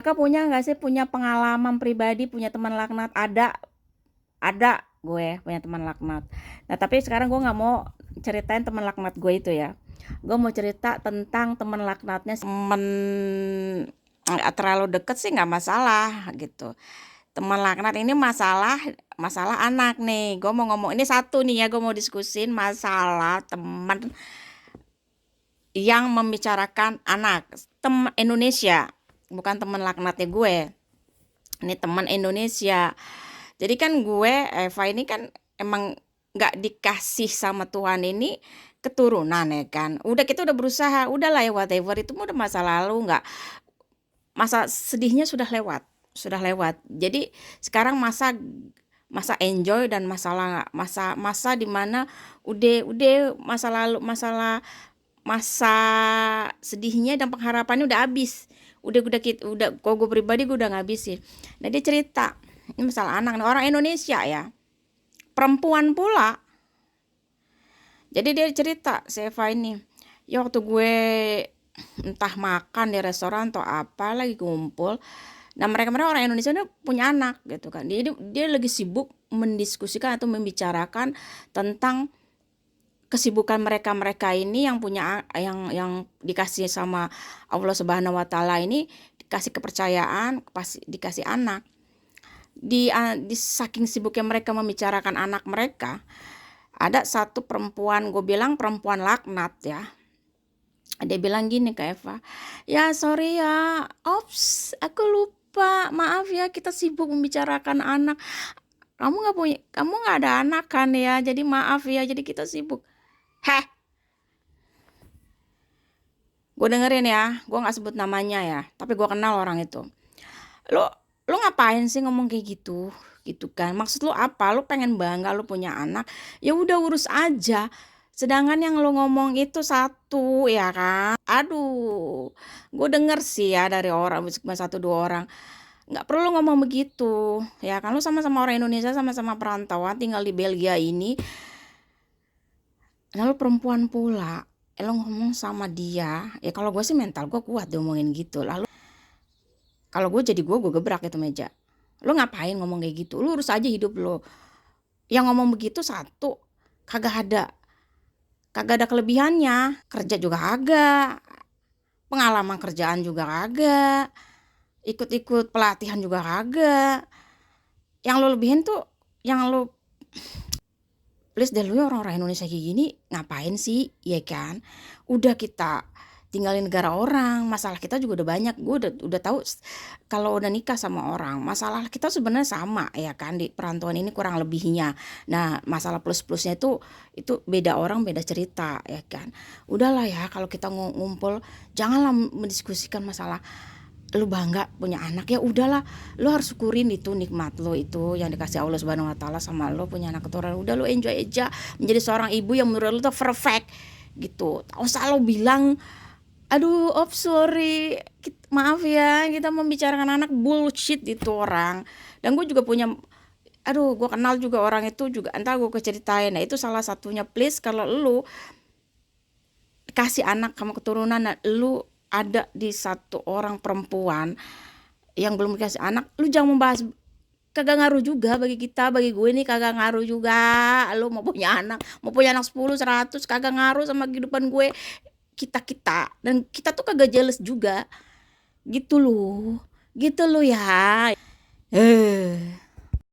Kakak punya nggak sih punya pengalaman pribadi punya teman laknat? Ada gue punya teman laknat. Nah tapi sekarang gue nggak mau ceritain teman laknat gue itu ya. Gue mau cerita tentang teman laknatnya temen nggak terlalu deket sih nggak masalah gitu. Teman laknat ini masalah masalah anak nih. Gue mau ngomong ini satu nih ya, gue mau diskusin masalah teman yang membicarakan anak. Teman Indonesia, bukan teman laknatnya gue. Ini teman Indonesia. Jadi kan gue, Eva ini kan emang nggak dikasih sama Tuhan ini keturunan ya kan. Udah kita udah berusaha, udahlah ya whatever itu mah udah masa lalu, nggak masa sedihnya sudah lewat, sudah lewat. Jadi sekarang masa masa enjoy dan masalah masa masa dimana udah masa lalu masalah masa sedihnya dan pengharapannya udah habis. Udah kalau gue pribadi gue udah ngabisin. Nah dia cerita ini masalah anak orang Indonesia ya, perempuan pula. Jadi dia cerita si Eva ini, ya waktu gue entah makan di restoran atau apa lagi kumpul. Nah mereka orang Indonesia ini punya anak gitu kan. Jadi dia lagi sibuk mendiskusikan atau membicarakan tentang kesibukan mereka ini yang punya yang dikasih sama Allah Subhanahu wa taala ini, dikasih kepercayaan, pasti dikasih anak. Di saking sibuknya mereka membicarakan anak mereka, ada satu perempuan, gue bilang perempuan laknat ya. Dia bilang gini ke Eva, ya sorry ya, ops, aku lupa, maaf ya kita sibuk membicarakan anak. Kamu nggak ada anak kan ya, jadi maaf ya, jadi kita sibuk. Heh, gue dengerin ya, gue nggak sebut namanya ya, tapi gue kenal orang itu. Lo ngapain sih ngomong kayak gitu kan, maksud lo apa? Lo pengen bangga lo punya anak, ya udah urus aja. Sedangkan yang lo ngomong itu satu ya kan, aduh, gue denger sih ya dari orang cuma satu dua orang, nggak perlu ngomong begitu ya kan. Lo sama-sama orang Indonesia, sama-sama perantauan tinggal di Belgia ini, lalu perempuan pula, lo ngomong sama dia ya. Kalau gue sih mental gue kuat diomongin gitu. Lalu kalau gue jadi gue gebrak itu meja. Lo ngapain ngomong kayak gitu? Lo urus aja hidup lo. Yang ngomong begitu satu, kagak ada kagak ada kelebihannya. Kerja juga kagak, pengalaman kerjaan juga kagak, ikut-ikut pelatihan juga kagak. Yang lo lebihin tuh, yang lo please deh, lu ya orang-orang Indonesia kayak gini ngapain sih ya kan. Udah kita tinggalin negara orang, masalah kita juga udah banyak. Gue udah tahu kalau udah nikah sama orang, masalah kita sebenarnya sama ya kan, di perantauan ini kurang lebihnya. Nah masalah plus-plusnya itu beda orang beda cerita ya kan. Udahlah ya, kalau kita ngumpul janganlah mendiskusikan masalah lu bangga punya anak. Ya udahlah, lu harus syukurin itu nikmat lo itu yang dikasih Allah Subhanahu wa taala sama lo punya anak keturunan. Udah lu enjoy aja menjadi seorang ibu yang menurut lu tuh perfect gitu. Tak usah lo bilang aduh sorry, maaf ya kita membicarakan anak, bullshit itu orang. Dan gue juga punya, aduh gue kenal juga orang itu juga, entar gue keceritain. Nah itu salah satunya. Please kalau lu kasih anak sama keturunan dan lu ada di satu orang perempuan yang belum dikasih anak, lu jangan membahas. Kagak ngaruh juga bagi kita, bagi gue nih kagak ngaruh juga. Lu mau punya anak 10 100 kagak ngaruh sama kehidupan gue. Kita dan kita tuh kagak jealous juga gitu loh, gitu loh ya.